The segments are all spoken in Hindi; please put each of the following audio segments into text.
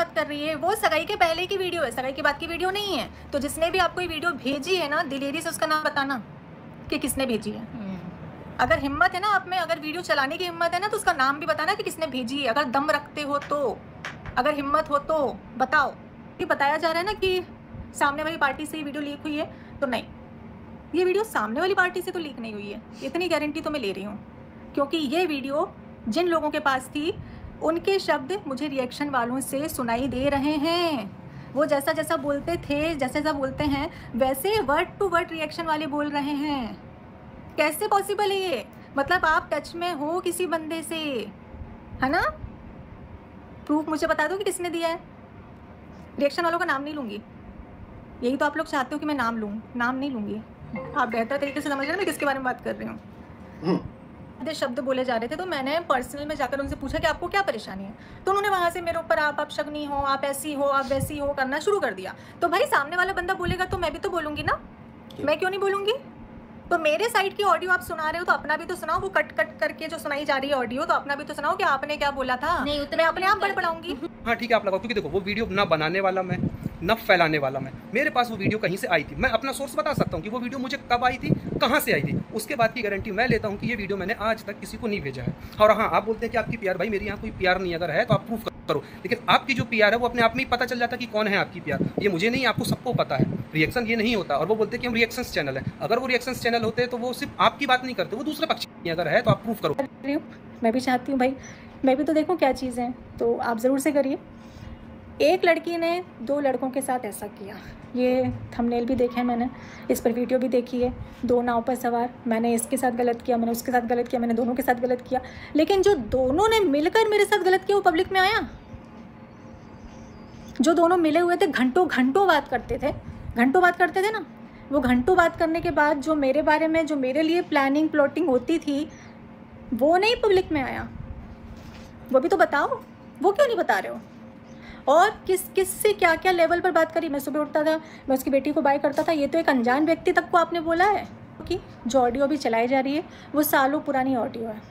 बात कर रही है, वो सगाई के पहले की वीडियो है, सगाई के बाद की वीडियो नहीं है। तो जिसने भी आपको ये वीडियो भेजी है ना, दिलेरी से उसका नाम बताना कि किसने भेजी है। अगर हिम्मत है ना आप में, अगर वीडियो चलाने की हिम्मत है ना, तो उसका नाम भी बताना कि किसने भेजी है। अगर दम रखते हो तो, अगर हिम्मत हो तो बताओ। ये बताया जा रहा है ना कि सामने वाली पार्टी से ये वीडियो लीक हुई है, तो नहीं, ये वीडियो सामने वाली पार्टी से तो लीक नहीं हुई है, इतनी गारंटी तो मैं ले रही हूँ। क्योंकि ये वीडियो जिन लोगों के पास थी, उनके शब्द मुझे रिएक्शन वालों से सुनाई दे रहे हैं। वो जैसा जैसा बोलते थे, जैसा जैसा बोलते हैं, वैसे वर्ड टू वर्ड रिएक्शन वाले बोल रहे हैं। कैसे पॉसिबल है ये? मतलब आप टच में हो किसी बंदे से, है ना? प्रूफ मुझे बता दो कि किसने दिया है। रिएक्शन वालों का नाम नहीं लूँगी, यही तो आप लोग चाहते हो कि मैं नाम लूँ। नाम नहीं लूँगी, आप बेहतर तरीके से समझ रहे हैं मैं किसके बारे में बात कर रही हूँ। शब्द बोले जा रहे थे, तो मैंने पर्सनल में जाकर उनसे पूछा कि आपको क्या परेशानी है। तो उन्होंने वहाँ से मेरे ऊपर आप शगनी हो, आप ऐसी हो, आप वैसी हो करना शुरू कर दिया। तो भाई सामने वाला बंदा बोलेगा तो मैं भी तो बोलूँगी ना, मैं क्यों नहीं बोलूँगी? तो मेरे साइड की ऑडियो आप सुना रहे हो तो अपना भी तो सुनाओ। वो कट कट करके जो सुनाई जा रही है ऑडियो, तो अपना भी तो सुनाओ कि आपने क्या बोला था। नहीं, मैं अपने आप बड़बड़ाऊंगी। हाँ ठीक है, आप लगाओ, क्योंकि देखो वो वीडियो ना बनाने वाला मैं, न फैलाने वाला मैं। मेरे पास वो वीडियो कहीं से आई थी, मैं अपना सोर्स बता सकता हूँ कि वो वीडियो मुझे कब आई थी, कहाँ से आई थी। उसके बाद की गारंटी मैं लेता हूँ कि ये वीडियो मैंने आज तक किसी को नहीं भेजा है। और हाँ, आप बोलते हैं कि आपकी पीआर, भाई मेरे यहाँ कोई पीआर नहीं, अगर है तो आप प्रूफ करो। लेकिन आपकी जो पीआर है वो अपने आप में ही पता चल जाता कि कौन है आपकी पीआर। ये मुझे नहीं, आपको सबको पता है। रिएक्शन ये नहीं होता। और वो बोलते हैं कि हम रिएक्शंस चैनल है। अगर वो रिएक्शंस चैनल होते तो वो सिर्फ आपकी बात नहीं करते, वो दूसरे पक्ष की। अगर है तो आप प्रूफ करो। मैं भी चाहती हूँ भाई, मैं भी तो देखूँ क्या चीज़ है, तो आप ज़रूर से करिए। एक लड़की ने 2 लड़कों के साथ ऐसा किया, ये थंबनेल भी देखे मैंने, इस पर वीडियो भी देखी है। 2 नाव पर सवार, मैंने इसके साथ गलत किया, मैंने उसके साथ गलत किया, मैंने दोनों के साथ गलत किया। लेकिन जो दोनों ने मिलकर मेरे साथ गलत किया वो पब्लिक में आया। जो दोनों मिले हुए थे, घंटों घंटों बात करते थे, घंटों बात करते थे ना, वो घंटों बात करने के बाद जो मेरे बारे में, जो मेरे लिए प्लानिंग प्लॉटिंग होती थी, वो नहीं पब्लिक में आया। वो भी तो बताओ, वो क्यों नहीं बता रहे हो? और किस से क्या क्या लेवल पर बात करी। मैं सुबह उठता था, मैं उसकी बेटी को बाय करता था, ये तो एक अनजान व्यक्ति तक को आपने बोला है। कि जो ऑडियो अभी चलाई जा रही है वो सालों पुरानी ऑडियो है,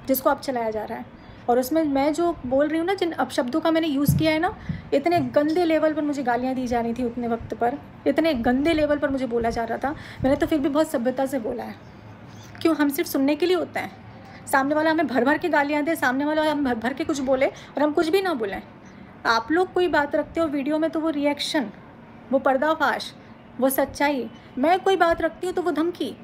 जिसको अब चलाया जा रहा है। और उसमें मैं जो बोल रही हूँ ना, जिन अपशब्दों का मैंने यूज़ किया है ना, इतने गंदे लेवल पर मुझे गालियाँ दी जा रही थी उतने वक्त पर, इतने गंदे लेवल पर मुझे बोला जा रहा था। मैंने तो फिर भी बहुत सभ्यता से बोला है। क्यों? हम सिर्फ सुनने के लिए होता है। सामने वाला हमें भर भर के गालियाँ दे, सामने वाला हम भर भर के कुछ बोले और हम कुछ भी ना बोलें। आप लोग कोई बात रखते हो वीडियो में तो वो रिएक्शन, वो पर्दाफाश, वो सच्चाई। मैं कोई बात रखती हूँ तो वो धमकी।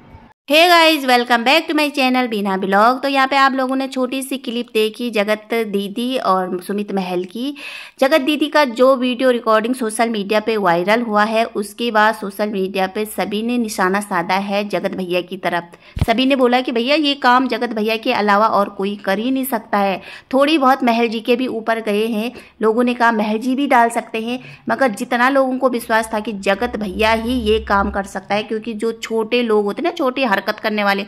Hey guys, welcome back to my channel Beena blog. तो यहाँ पे आप लोगों ने छोटी सी क्लिप देखी जगत दीदी और सुमित महल की। जगत दीदी का जो वीडियो रिकॉर्डिंग सोशल मीडिया पे वायरल हुआ है, उसके बाद सोशल मीडिया पे सभी ने निशाना साधा है जगत भैया की तरफ। सभी ने बोला कि भैया ये काम जगत भैया के अलावा और कोई कर ही नहीं सकता है। थोड़ी बहुत महल जी के भी ऊपर गए हैं, लोगों ने कहा महल जी भी डाल सकते हैं, मगर जितना लोगों को विश्वास था कि जगत भैया ही ये काम कर सकता है, क्योंकि जो छोटे लोग होते हैं ना, छोटे हरकत करने वाले,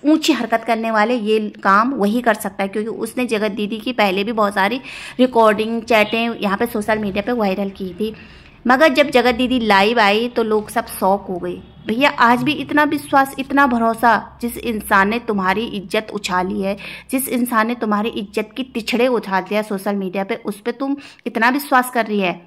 ऊंची हरकत करने वाले, ये काम वही कर सकता है। क्योंकि उसने जगत दीदी की पहले भी बहुत सारी रिकॉर्डिंग चैटें यहाँ पे सोशल मीडिया पे वायरल की थी। मगर जब जगत दीदी लाइव आई तो लोग सब शॉक हो गए। भैया आज भी इतना विश्वास, इतना भरोसा, जिस इंसान ने तुम्हारी इज्जत उछाली है, जिस इंसान ने तुम्हारी इज्जत की तिछड़े उछाल दिया सोशल मीडिया पे, उस पर तुम इतना विश्वास कर रही है।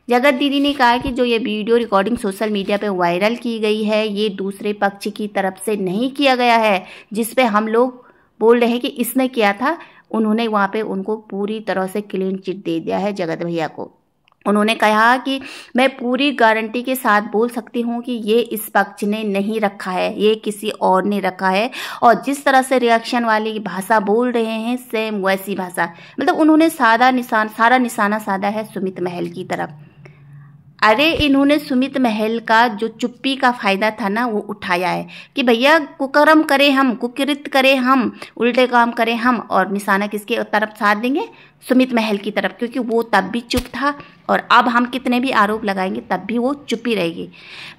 जगत दीदी ने कहा कि जो ये वीडियो रिकॉर्डिंग सोशल मीडिया पे वायरल की गई है, ये दूसरे पक्ष की तरफ से नहीं किया गया है, जिस पे हम लोग बोल रहे हैं कि इसने किया था। उन्होंने वहाँ पे उनको पूरी तरह से क्लीन चिट दे दिया है जगत भैया को। उन्होंने कहा कि मैं पूरी गारंटी के साथ बोल सकती हूँ कि ये इस पक्ष ने नहीं रखा है, ये किसी और ने रखा है। और जिस तरह से रिएक्शन वाली भाषा बोल रहे हैं, सेम वैसी भाषा, मतलब उन्होंने सारा निशाना साधा है सुमित महल की तरफ। अरे इन्होंने सुमित महल का जो चुप्पी का फायदा था ना, वो उठाया है कि भैया कुकर्म करें हम, कुकृत करें हम, उल्टे काम करें हम, और निशाना किसके तरफ साध देंगे? सुमित महल की तरफ, क्योंकि वो तब भी चुप था और अब हम कितने भी आरोप लगाएंगे तब भी वो चुप ही रहेगी।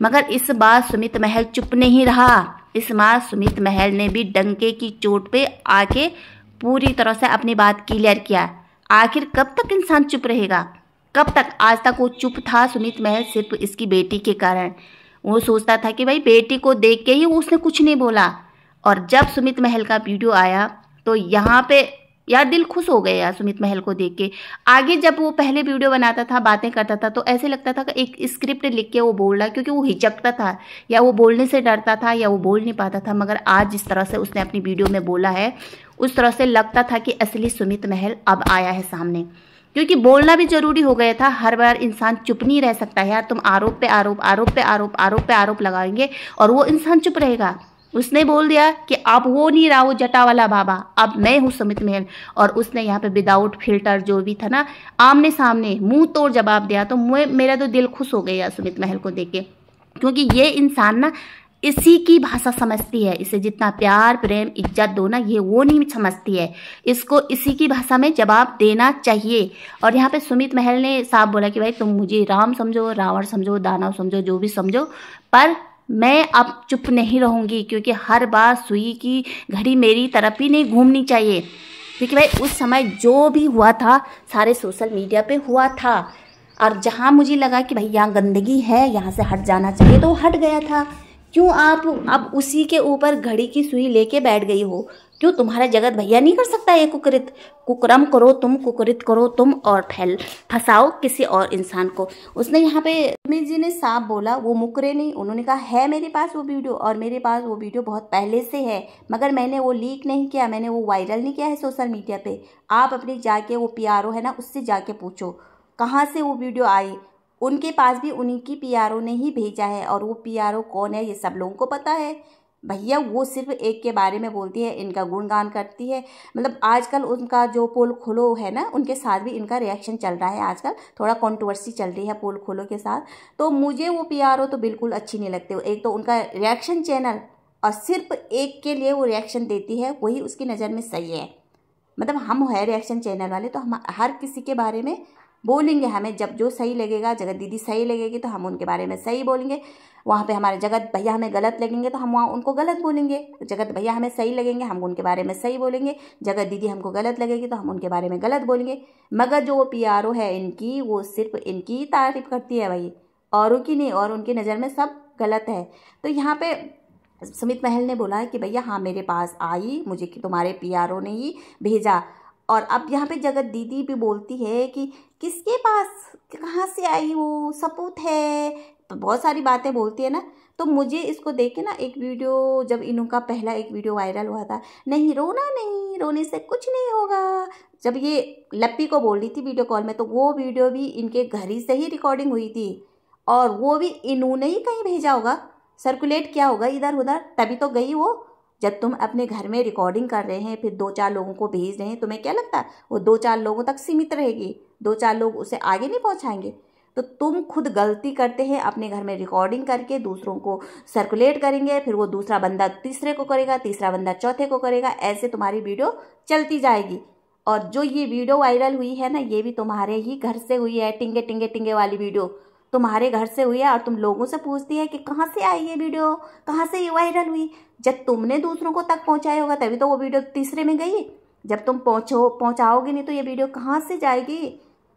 मगर इस बार सुमित महल चुप नहीं रहा। इस बार सुमित महल ने भी डंके की चोट पे आके पूरी तरह से अपनी बात क्लियर किया। आखिर कब तक इंसान चुप रहेगा? कब तक? आज तक वो चुप था सुमित महल सिर्फ इसकी बेटी के कारण। वो सोचता था कि भाई बेटी को देख के ही उसने कुछ नहीं बोला। और जब सुमित महल का वीडियो आया तो यहाँ पे यार दिल खुश हो गया यार सुमित महल को देख के। आगे जब वो पहले वीडियो बनाता था, बातें करता था, तो ऐसे लगता था कि एक स्क्रिप्ट लिख के वो बोल रहा है, क्योंकि वो हिचकता था या वो बोलने से डरता था या वो बोल नहीं पाता था। मगर आज जिस तरह से उसने अपनी वीडियो में बोला है, उस तरह से लगता था कि असली सुमित महल अब आया है सामने, क्योंकि बोलना भी जरूरी हो गया था। हर बार इंसान चुप नहीं रह सकता यार। तुम आरोप पे आरोप, आरोप पे आरोप, आरोप पे आरोप लगाएंगे और वो इंसान चुप रहेगा। उसने बोल दिया कि अब वो नहीं रहा वो जटा वाला बाबा, अब मैं हूँ सुमित महल। और उसने यहाँ पे विदाउट फिल्टर जो भी था ना, आमने सामने मुंह तोड़ जवाब दिया। तो मेरा तो दिल खुश हो गया सुमित महल को देख के, क्योंकि ये इंसान ना इसी की भाषा समझती है। इसे जितना प्यार प्रेम इज्जत दो ना, ये वो नहीं समझती है। इसको इसी की भाषा में जवाब देना चाहिए। और यहाँ पे सुमित महल ने साफ बोला कि भाई तुम मुझे राम समझो, रावण समझो, दानव समझो, जो भी समझो, पर मैं अब चुप नहीं रहूंगी, क्योंकि हर बार सुई की घड़ी मेरी तरफ ही नहीं घूमनी चाहिए। क्योंकि भाई उस समय जो भी हुआ था सारे सोशल मीडिया पे हुआ था, और जहाँ मुझे लगा कि भाई यहाँ गंदगी है, यहाँ से हट जाना चाहिए, तो वो हट गया था। क्यों आप अब उसी के ऊपर घड़ी की सुई लेके बैठ गई हो? क्यों तुम्हारा जगत भैया नहीं कर सकता? ये कुकृत कुकरम करो तुम, कुकृत करो तुम, और फंसाओ किसी और इंसान को। उसने यहाँ पे सुमित जी ने साफ बोला, वो मुकरे नहीं। उन्होंने कहा है मेरे पास वो वीडियो, और मेरे पास वो वीडियो बहुत पहले से है, मगर मैंने वो लीक नहीं किया, मैंने वो वायरल नहीं किया है सोशल मीडिया पे। आप अपनी जाके वो PRO है ना, उससे जाके पूछो कहाँ से वो वीडियो आई। उनके पास भी उन्हीं की PRO ने ही भेजा है, और वो PRO कौन है ये सब लोगों को पता है भैया। वो सिर्फ एक के बारे में बोलती है, इनका गुणगान करती है। मतलब आजकल उनका जो पोल खोलो है ना, उनके साथ भी इनका रिएक्शन चल रहा है। आजकल थोड़ा कंट्रोवर्सी चल रही है पोल खोलो के साथ। तो मुझे वो PRO तो बिल्कुल अच्छी नहीं लगती। एक तो उनका रिएक्शन चैनल, और सिर्फ एक के लिए वो रिएक्शन देती है, वही उसकी नज़र में सही है। मतलब हम है रिएक्शन चैनल वाले, तो हम हर किसी के बारे में बोलेंगे। हमें जब जो सही लगेगा, जगत दीदी सही लगेगी तो हम उनके बारे में सही बोलेंगे। वहाँ पे हमारे जगत भैया हमें गलत लगेंगे तो हम वहाँ उनको गलत बोलेंगे। जगत भैया हमें सही लगेंगे, हम उनके बारे में सही बोलेंगे। जगत दीदी हमको गलत लगेगी तो हम उनके बारे में गलत बोलेंगे। मगर जो वो PRO है इनकी, वो सिर्फ इनकी ही तारीफ करती है भाई, औरों की नहीं, और उनकी नज़र में सब गलत है। तो यहाँ पे सुमित महल ने बोला कि भैया हाँ मेरे पास आई, मुझे कि तुम्हारे PRO ने ही भेजा। और अब यहाँ पे जगत दीदी भी बोलती है कि किसके पास, कहाँ से आई, वो सबूत है, तो बहुत सारी बातें बोलती है ना। तो मुझे इसको देख के ना एक वीडियो, जब इनका पहला एक वीडियो वायरल हुआ था, नहीं रोना नहीं, रोने से कुछ नहीं होगा, जब ये लप्पी को बोल रही थी वीडियो कॉल में, तो वो वीडियो भी इनके घर ही से ही रिकॉर्डिंग हुई थी, और वो भी इन्होंने ही कहीं भेजा होगा, सर्कुलेट किया होगा इधर उधर, तभी तो गई वो। जब तुम अपने घर में रिकॉर्डिंग कर रहे हैं, फिर 2-4 लोगों को भेज रहे हैं, तुम्हें क्या लगता है वो 2-4 लोगों तक सीमित रहेगी? 2-4 लोग उसे आगे नहीं पहुंचाएंगे? तो तुम खुद गलती करते हैं, अपने घर में रिकॉर्डिंग करके दूसरों को सर्कुलेट करेंगे, फिर वो दूसरा बंदा तीसरे को करेगा, तीसरा बंदा चौथे को करेगा, ऐसे तुम्हारी वीडियो चलती जाएगी। और जो ये वीडियो वायरल हुई है ना, ये भी तुम्हारे ही घर से हुई है। टिंगे टिंगे टिंगे वाली वीडियो तुम्हारे घर से हुई है, और तुम लोगों से पूछती है कि कहाँ से आई ये वीडियो, कहाँ से ये वायरल हुई। जब तुमने दूसरों को तक पहुँचाया होगा तभी तो वो वीडियो तीसरे में गई। जब तुम पहुँचाओगे नहीं तो ये वीडियो कहाँ से जाएगी,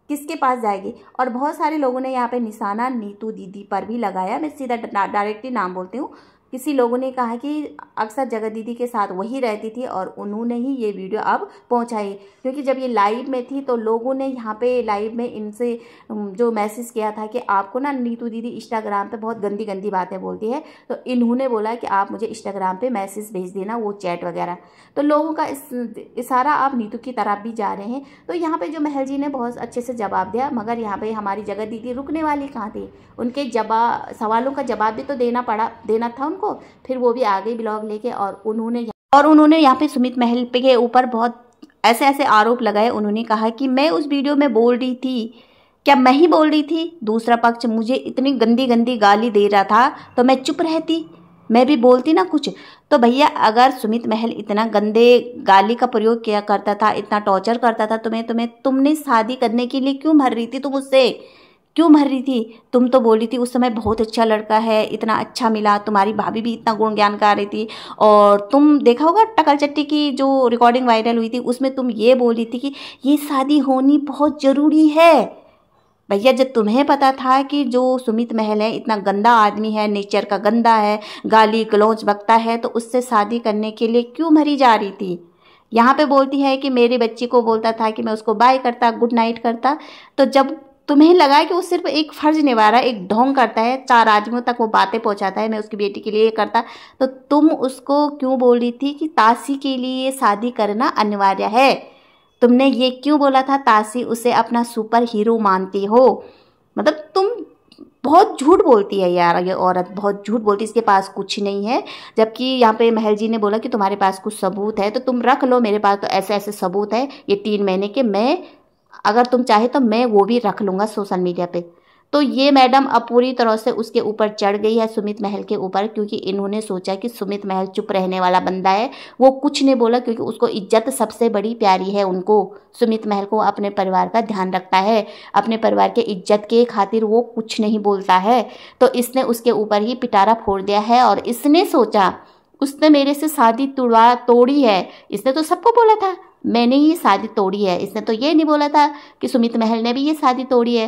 किसके पास जाएगी? और बहुत सारे लोगों ने यहाँ पे निशाना नीतू दीदी पर भी लगाया। मैं सीधा डायरेक्टली नाम बोलती हूँ। किसी लोगों ने कहा कि अक्सर जगत दीदी के साथ वही रहती थी, और उन्होंने ही ये वीडियो अब पहुंचाई, क्योंकि जब ये लाइव में थी तो लोगों ने यहाँ पे लाइव में इनसे जो मैसेज किया था कि आपको ना नीतू दीदी इंस्टाग्राम पे बहुत गंदी गंदी बातें बोलती है, तो इन्होंने बोला कि आप मुझे इंस्टाग्राम पे मैसेज भेज देना, वो चैट वगैरह। तो लोगों का इशारा आप नीतू की तरफ भी जा रहे हैं। तो यहाँ पे जो महल जी ने बहुत अच्छे से जवाब दिया, मगर यहाँ पे हमारी जगत दीदी रुकने वाली कहाँ थी? उनके सवालों का जवाब भी तो देना था उनको। फिर वो भी आ गई ब्लॉग लेके, और उन्होंने यहाँ पे सुमित महल के ऊपर बहुत ऐसे ऐसे आरोप लगाए। उन्होंने कहा कि मैं उस वीडियो में बोल रही थी, क्या मैं ही बोल रही थी? दूसरा पक्ष मुझे इतनी गंदी गंदी गाली दे रहा था तो मैं चुप रहती, मैं भी बोलती ना कुछ। तो भैया अगर सुमित महल इतना गंदे गाली का प्रयोग किया करता था, इतना टॉर्चर करता था तुमने शादी करने के लिए क्यों मर रही थी? तुम उससे क्यों मर रही थी? तुम तो बोल रही थी उस समय बहुत अच्छा लड़का है, इतना अच्छा मिला, तुम्हारी भाभी भी इतना गुण ज्ञान गा रही थी। और तुम देखा होगा टकल चट्टी की जो रिकॉर्डिंग वायरल हुई थी, उसमें तुम ये बोल रही थी कि ये शादी होनी बहुत ज़रूरी है। भैया जब तुम्हें पता था कि जो सुमित महल है इतना गंदा आदमी है, नेचर का गंदा है, गाली गलौज बकता है, तो उससे शादी करने के लिए क्यों मरी जा रही थी? यहाँ पे बोलती है कि मेरे बच्ची को बोलता था कि मैं उसको बाय करता, गुड नाइट करता। तो जब तुम्हें लगा कि वो सिर्फ एक फर्ज निभा रहा है, एक ढोंग करता है, 4 आदमियों तक वो बातें पहुंचाता है, मैं उसकी बेटी के लिए ये करता, तो तुम उसको क्यों बोल रही थी कि तासी के लिए शादी करना अनिवार्य है? तुमने ये क्यों बोला था तासी उसे अपना सुपर हीरो मानती हो? मतलब तुम बहुत झूठ बोलती है यार, ये औरत बहुत झूठ बोलती है, इसके पास कुछ नहीं है। जबकि यहाँ पे महल जी ने बोला कि तुम्हारे पास कुछ सबूत है तो तुम रख लो, मेरे पास तो ऐसे ऐसे सबूत है ये 3 महीने के, मैं अगर तुम चाहे तो मैं वो भी रख लूँगा सोशल मीडिया पे। तो ये मैडम अब पूरी तरह से उसके ऊपर चढ़ गई है, सुमित महल के ऊपर, क्योंकि इन्होंने सोचा कि सुमित महल चुप रहने वाला बंदा है, वो कुछ नहीं बोला क्योंकि उसको इज्जत सबसे बड़ी प्यारी है। उनको सुमित महल को अपने परिवार का ध्यान रखता है, अपने परिवार के इज्जत के खातिर वो कुछ नहीं बोलता है। तो इसने उसके ऊपर ही पिटारा फोड़ दिया है और इसने सोचा उसने मेरे से शादी तोड़ी है। इसने तो सबको बोला था मैंने ही शादी तोड़ी है, इसने तो ये नहीं बोला था कि सुमित महल ने भी ये शादी तोड़ी है।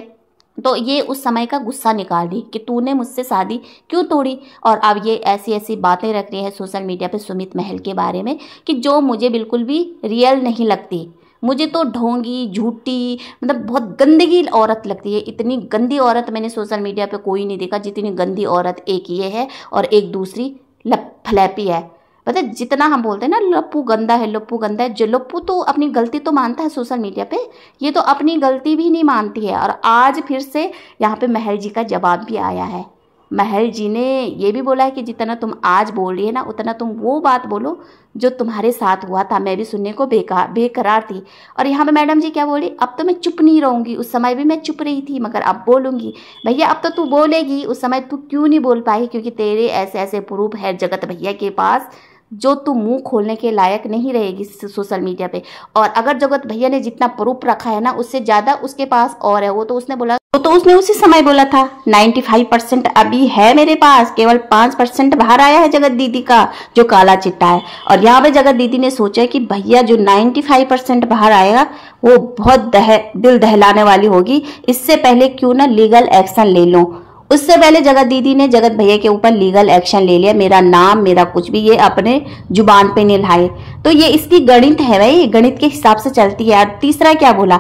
तो ये उस समय का गुस्सा निकाल दी कि तूने मुझसे शादी क्यों तोड़ी। और अब ये ऐसी ऐसी बातें रख रही है सोशल मीडिया पे सुमित महल के बारे में कि जो मुझे बिल्कुल भी रियल नहीं लगती। मुझे तो ढोंगी, झूठी, मतलब बहुत गंदगी औरत लगती है। इतनी गंदी औरत मैंने सोशल मीडिया पे कोई नहीं देखा जितनी गंदी औरत एक ये है और एक दूसरी फलैपी है। पता है जितना हम बोलते हैं ना लप्पू गंदा है, लप्पू गंदा है, जो लप्पू तो अपनी गलती तो मानता है सोशल मीडिया पे, ये तो अपनी गलती भी नहीं मानती है। और आज फिर से यहाँ पे महल जी का जवाब भी आया है। महल जी ने ये भी बोला है कि जितना तुम आज बोल रही है ना उतना तुम वो बात बोलो जो तुम्हारे साथ हुआ था। मैं भी सुनने को बेकरार थी। और यहाँ पे मैडम जी क्या बोली, अब तो मैं चुप नहीं रहूँगी, उस समय भी मैं चुप रही थी मगर अब बोलूँगी। भैया अब तो तू बोलेगी, उस समय तू क्यों नहीं बोल पाई? क्योंकि तेरे ऐसे ऐसे प्रूफ है जगत भैया के पास जो तू मुंह खोलने के लायक नहीं रहेगी सोशल मीडिया पे। और अगर जगत भैया ने जितना प्रूफ रखा है ना उससे ज़्यादा उसके पास और है। वो तो उसने बोला, तो उसने उसी समय बोला था 95% अभी है मेरे पास, केवल 5% बाहर आया है जगत दीदी का जो काला चिट्टा है। और यहाँ पे जगत दीदी ने सोचा कि भैया जो 95% बाहर आएगा वो बहुत दिल दहलाने वाली होगी, इससे पहले क्यों ना लीगल एक्शन ले लो। उससे पहले जगत दीदी ने जगत भैया के ऊपर लीगल एक्शन ले लिया। मेरा नाम, मेरा कुछ भी ये अपने जुबान पे नहीं लाए। तो ये इसकी गणित है भाई, गणित के हिसाब से चलती है। और तीसरा क्या बोला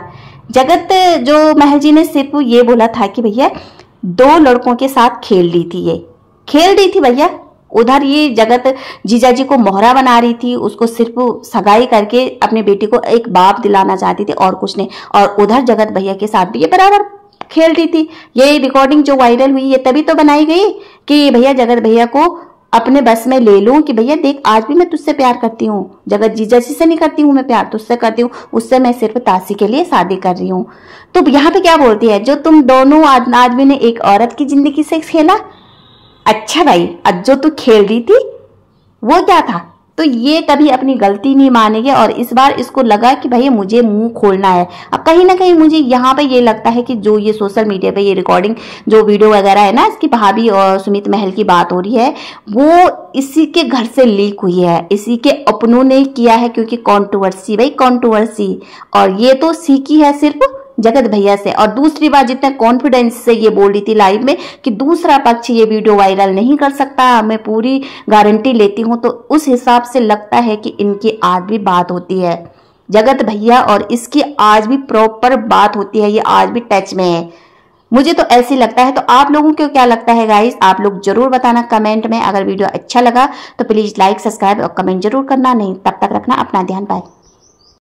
जगत, जो महल जी ने सिर्फ ये बोला था कि भैया 2 लड़कों के साथ खेल रही थी, ये खेल रही थी भैया। उधर ये जगत जीजा जी को मोहरा बना रही थी, उसको सिर्फ सगाई करके अपनी बेटी को एक बाप दिलाना चाहती थी और कुछ नहीं। और उधर जगत भैया के साथ भी ये बराबर खेल रही थी। ये रिकॉर्डिंग जो वायरल हुई ये तभी तो बनाई गई कि भैया जगत भैया को अपने बस में ले लूं कि भैया देख आज भी मैं तुझसे प्यार करती हूँ, जगत जीजा जी से नहीं करती हूँ मैं प्यार, तुझसे करती हूँ, उससे मैं सिर्फ तासी के लिए शादी कर रही हूँ। तो यहाँ पे क्या बोलती है, जो तुम दोनों आदमी ने एक औरत की जिंदगी से खेला। अच्छा भाई, अब जो तू खेल रही थी वो क्या था? तो ये कभी अपनी गलती नहीं मानेगी और इस बार इसको लगा कि भाई मुझे मुंह खोलना है। अब कहीं ना कहीं मुझे यहाँ पे ये लगता है कि जो ये सोशल मीडिया पे ये रिकॉर्डिंग जो वीडियो वगैरह है ना, इसकी भाभी और सुमित महल की बात हो रही है, वो इसी के घर से लीक हुई है, इसी के अपनों ने किया है। क्योंकि कंट्रोवर्सी भाई कंट्रोवर्सी, और ये तो सीखी है सिर्फ जगत भैया से। और दूसरी बात, जितने कॉन्फिडेंस से ये बोल रही थी लाइव में कि दूसरा पक्ष ये वीडियो वायरल नहीं कर सकता, मैं पूरी गारंटी लेती हूँ, तो उस हिसाब से लगता है कि इनकी आज भी बात होती है जगत भैया और इसकी आज भी प्रॉपर बात होती है, ये आज भी टच में है, मुझे तो ऐसे लगता है। तो आप लोगों को क्या लगता है गाइस, आप लोग जरूर बताना कमेंट में। अगर वीडियो अच्छा लगा तो प्लीज लाइक, सब्सक्राइब और कमेंट जरूर करना। नहीं तब तक रखना अपना ध्यान। बाय।